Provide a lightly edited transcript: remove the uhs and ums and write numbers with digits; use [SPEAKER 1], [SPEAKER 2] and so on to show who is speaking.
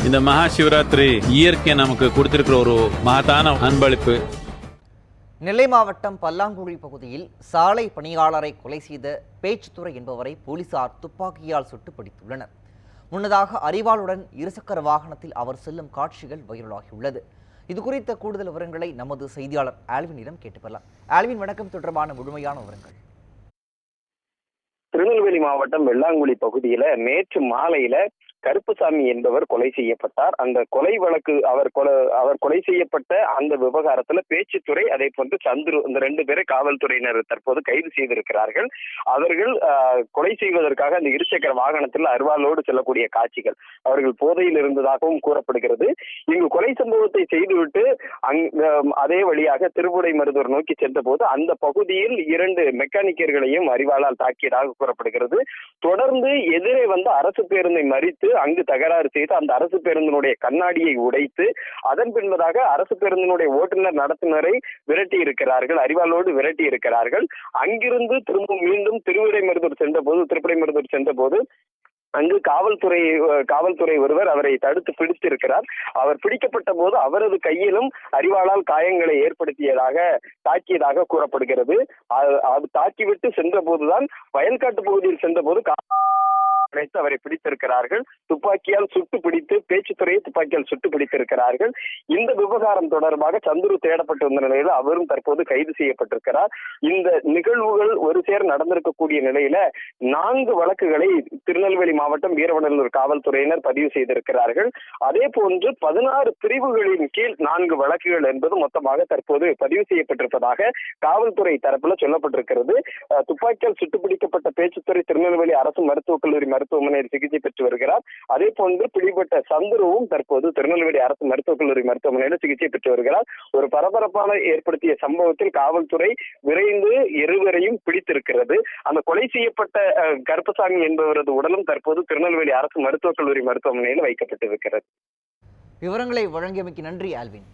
[SPEAKER 1] இந்த மகா சிவராத்திரி இயற்கை நமக்கு கொடுத்திருக்கிற ஒரு மகத்தான அன்பளிப்பு.
[SPEAKER 2] நெல்லை மாவட்டம் பல்லாங்குழி பகுதியில் சாலை பணியாளரை கொலை செய்த பேச்சுத்துறை என்பவரை போலீசார் துப்பாக்கியால் சுட்டு பிடித்துள்ளனர். முன்னதாக அரிவாளுடன் இருசக்கர வாகனத்தில் அவர் செல்லும் காட்சிகள் வைரலாகியுள்ளது. இது குறித்த கூடுதல் விவரங்களை நமது செய்தியாளர் ஆல்வினிடம் கேட்டு பெறலாம். ஆல்வின், வணக்கம். தொடர்பான முழுமையான விவரங்கள்.
[SPEAKER 3] திருநெல்வேலி மாவட்டம் வெள்ளாங்குழி பகுதியில நேற்று மாலையில கருப்புசாமி என்பவர் கொலை செய்யப்பட்டார். அந்த கொலை வழக்கு அவர் கொலை செய்யப்பட்ட அந்த விவகாரத்துல பேச்சுத்துறை, அதே போன்று சந்துரு, இந்த 2 பேரை காவல்துறையினர் தற்போது கைது செய்திருக்கிறார்கள். அவர்கள் கொலை செய்வதற்காக அந்த இருசக்கர வாகனத்தில் அருவாளோடு செல்லக்கூடிய காட்சிகள், அவர்கள் போதையில் இருந்ததாகவும் கூறப்படுகிறது. இங்கு கொலை சம்பவத்தை செய்துவிட்டு அதே வழியாக திருவுடை மருதூர் நோக்கி சென்ற போது அந்த பகுதியில் 2 மெக்கானிக்கர்களையும் அரிவாளால் தாக்கியதாக கூறப்படுகிறது. தொடர்ந்து எதிரே வந்த அரசு பேருந்தை மறித்து அங்கு தகராறு செய்து அந்த அரசு பேருந்தினுடைய கண்ணாடியை உடைத்து அதன் பின்பதாக அரசு பேருந்தினுடைய ஓட்டுநர் நடத்துனரை விரட்டி இருக்கிறார்கள், அரிவாளோடு விரட்டி இருக்கிறார்கள். அங்கிருந்து மீண்டும் திருவிடைமருதூர் சென்ற போது அங்கு காவல்துறை ஒருவர் அவரை தடுத்து பிடித்திருக்கிறார். அவர் பிடிக்கப்பட்ட போது அவரது கையிலும் அரிவாளால் காயங்களை தாக்கியதாக கூறப்படுகிறது. அது தாக்கிவிட்டு சென்ற போதுதான் வயல்காட்டு பகுதியில் சென்றபோது அவரை பிடித்திருக்கிறார்கள். துப்பாக்கியால் சுட்டு பிடித்து பேச்சுத்துறையை துப்பாக்கியால் சுட்டு பிடித்திருக்கிறார்கள். இந்த விவகாரம் தொடர்பாக சந்துரு தேடப்பட்டு வந்த நிலையில் அவரும் தற்போது கைது செய்யப்பட்டிருக்கிறார். இந்த நிகழ்வுகள் ஒரு சேர நடந்திருக்கக்கூடிய நிலையில 4 வழக்குகளை திருநெல்வேலி மாவட்டம் வீரவநல்லூர் காவல்துறையினர் பதிவு செய்திருக்கிறார்கள். அதே போன்று 16 பிரிவுகளின் கீழ் 4 வழக்குகள் என்பது மொத்தமாக தற்போது பதிவு செய்யப்பட்டிருப்பதாக காவல்துறை தரப்புல சொல்லப்பட்டிருக்கிறது. துப்பாக்கியால் சுட்டு பிடிக்கப்பட்ட பேச்சுத்துறை திருநெல்வேலி அரசு மருத்துவக் கல்லூரி மருத்துவமனையில் சிகிச்சை பெற்று வருகிறார். அதே போன்று பிடிபட்ட சந்துருவும் தற்போது திருநெல்வேலி அரசு மருத்துவக் கல்லூரி மருத்துவமனையில் சிகிச்சை பெற்று வருகிறார். ஒரு பரபரப்பான ஏற்படுத்திய சம்பவத்தில் காவல்துறை விரைந்து இருவரையும் பிடித்திருக்கிறது. அந்த கொலை செய்யப்பட்ட கருப்பசாமி என்பவரது உடலும் தற்போது திருநெல்வேலி அரசு மருத்துவக் கல்லூரி மருத்துவமனையில் வைக்கப்பட்டிருக்கிறது.
[SPEAKER 2] விவரங்களை வழங்கியமைக்கு நன்றி ஆல்வின்.